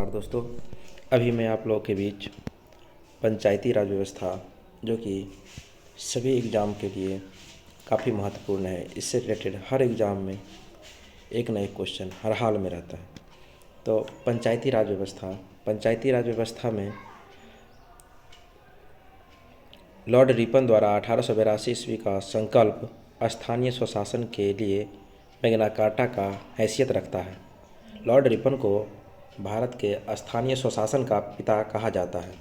नमस्कार दोस्तों। अभी मैं आप लोगों के बीच पंचायती राज व्यवस्था जो कि सभी एग्ज़ाम के लिए काफ़ी महत्वपूर्ण है, इससे रिलेटेड हर एग्ज़ाम में एक न एक क्वेश्चन हर हाल में रहता है। तो पंचायती राज व्यवस्था में लॉर्ड रिपन द्वारा 1882 ईस्वी का संकल्प स्थानीय स्वशासन के लिए मैग्ना कार्टा का हैसियत रखता है। लॉर्ड रिपन को भारत के स्थानीय स्वशासन का पिता कहा जाता है,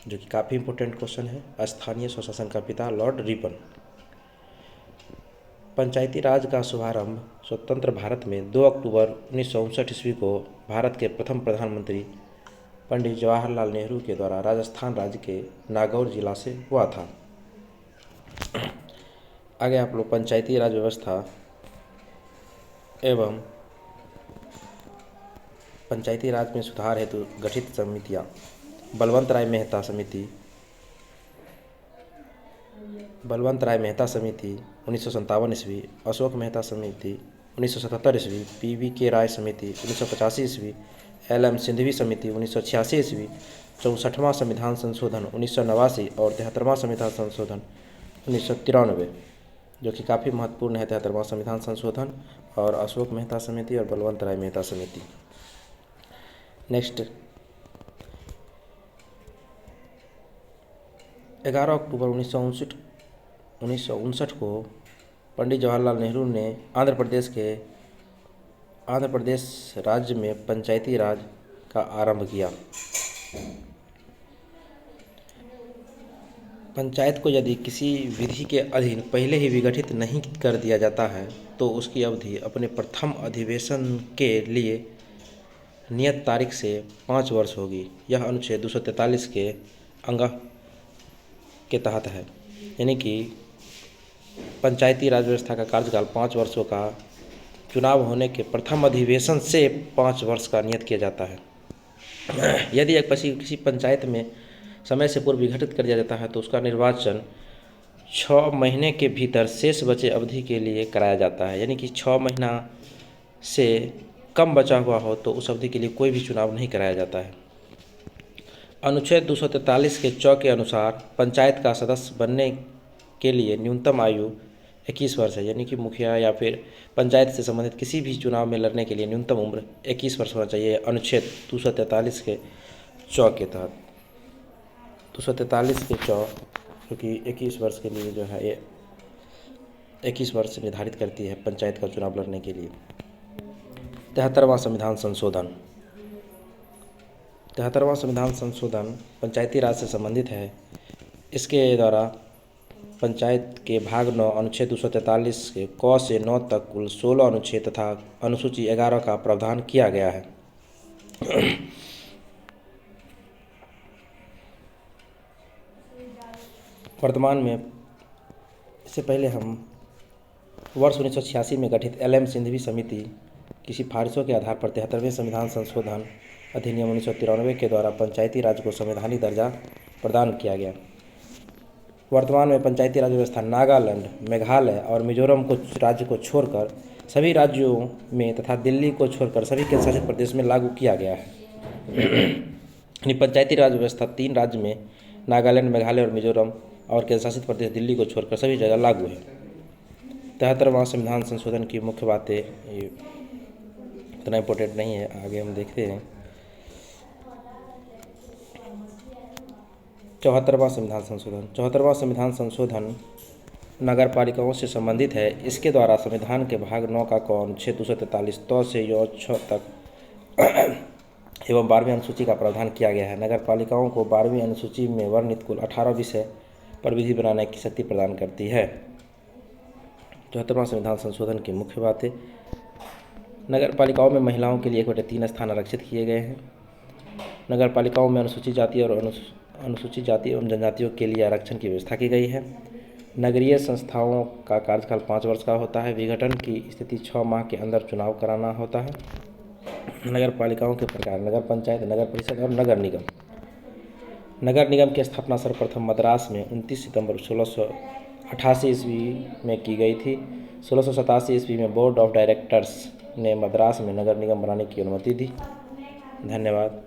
जो कि काफ़ी इम्पोर्टेंट क्वेश्चन है। स्थानीय स्वशासन का पिता लॉर्ड रिपन। पंचायती राज का शुभारंभ स्वतंत्र भारत में 2 अक्टूबर 1959 ईस्वी को भारत के प्रथम प्रधानमंत्री पंडित जवाहरलाल नेहरू के द्वारा राजस्थान राज्य के नागौर जिला से हुआ था। आगे आप लोग पंचायती राज व्यवस्था एवं पंचायती राज में सुधार हेतु गठित समितियां: बलवंत राय मेहता समिति 1957 ईस्वी, अशोक मेहता समिति 1977 ईस्वी, पीवी के राय समिति 1985 ईस्वी, LM सिंघवी समिति 1986 ईस्वी, 64वां संविधान संशोधन 1989 और 73वां संविधान संशोधन 1993, जो कि काफ़ी महत्वपूर्ण है। 73वां संविधान संशोधन और अशोक मेहता समिति और बलवंत राय मेहता समिति। नेक्स्ट 11 अक्टूबर 1959 को पंडित जवाहरलाल नेहरू ने आंध्र प्रदेश राज्य में पंचायती राज का आरंभ किया। पंचायत को यदि किसी विधि के अधीन पहले ही विघटित नहीं कर दिया जाता है तो उसकी अवधि अपने प्रथम अधिवेशन के लिए नियत तारीख से 5 वर्ष होगी। यह अनुच्छेद 243 के अंग के तहत है, यानी कि पंचायती राज व्यवस्था का कार्यकाल 5 वर्षों का चुनाव होने के प्रथम अधिवेशन से 5 वर्ष का नियत किया जाता है। यदि एक किसी पंचायत में समय से पूर्व विघटित कर दिया जाता है तो उसका निर्वाचन 6 महीने के भीतर शेष बचे अवधि के लिए कराया जाता है, यानी कि 6 महीना से कम बचा हुआ हो तो उस अवधि के लिए कोई भी चुनाव नहीं कराया जाता है। अनुच्छेद 243 के 4 के अनुसार पंचायत का सदस्य बनने के लिए न्यूनतम आयु 21 वर्ष है, यानी कि मुखिया या फिर पंचायत से संबंधित किसी भी चुनाव में लड़ने के लिए न्यूनतम उम्र 21 वर्ष होना चाहिए। अनुच्छेद 243 के 4 के तहत 243 के 4 क्योंकि 21 वर्ष के लिए जो है ये 21 वर्ष निर्धारित करती है पंचायत का चुनाव लड़ने के लिए। 73वां संविधान संशोधन पंचायती राज से संबंधित है। इसके द्वारा पंचायत के भाग 9 अनुच्छेद 243 के क से 9 तक कुल 16 अनुच्छेद तथा अनुसूची 11 का प्रावधान किया गया है। वर्तमान में इससे पहले हम वर्ष 1986 में गठित LM सिंघवी समिति की सिफारिशों के आधार पर 73वें संविधान संशोधन अधिनियम 1993 के द्वारा पंचायती राज को संवैधानिक दर्जा प्रदान किया गया। वर्तमान में पंचायती राज व्यवस्था नागालैंड, मेघालय और मिजोरम को राज्य को छोड़कर सभी राज्यों में तथा दिल्ली को छोड़कर सभी केंद्र शासित प्रदेश में लागू किया गया है। यानी पंचायती राज व्यवस्था 3 राज्य में नागालैंड, मेघालय और मिजोरम और केंद्र शासित प्रदेश दिल्ली को छोड़कर सभी जगह लागू है। 73वां संविधान संशोधन की मुख्य बातें ये इतना इम्पोर्टेंट नहीं है, आगे हम देखते हैं। 74वां संविधान संशोधन नगर पालिकाओं से संबंधित है। इसके द्वारा संविधान के भाग 9 का क अनुच्छेद 243 तो से 6 तक एवं 12वीं अनुसूची का प्रावधान किया गया है। नगर पालिकाओं को 12वीं अनुसूची में वर्णित कुल 18 विषय पर विधि बनाने की शक्ति प्रदान करती है। 74वां संविधान संशोधन की मुख्य बातें: नगर पालिकाओं में महिलाओं के लिए 1/3 स्थान आरक्षित किए गए हैं। नगर पालिकाओं में अनुसूचित जाति एवं जनजातियों के लिए आरक्षण की व्यवस्था की गई है। नगरीय संस्थाओं का कार्यकाल 5 वर्ष का होता है। विघटन की स्थिति 6 माह के अंदर चुनाव कराना होता है। नगर पालिकाओं के प्रकार: नगर पंचायत, नगर परिषद और नगर निगम। नगर निगम की स्थापना सर्वप्रथम मद्रास में 29 सितंबर 1688 ईस्वी में की गई थी। 1687 ईस्वी में बोर्ड ऑफ डायरेक्टर्स ने मद्रास में नगर निगम बनाने की अनुमति दी। धन्यवाद।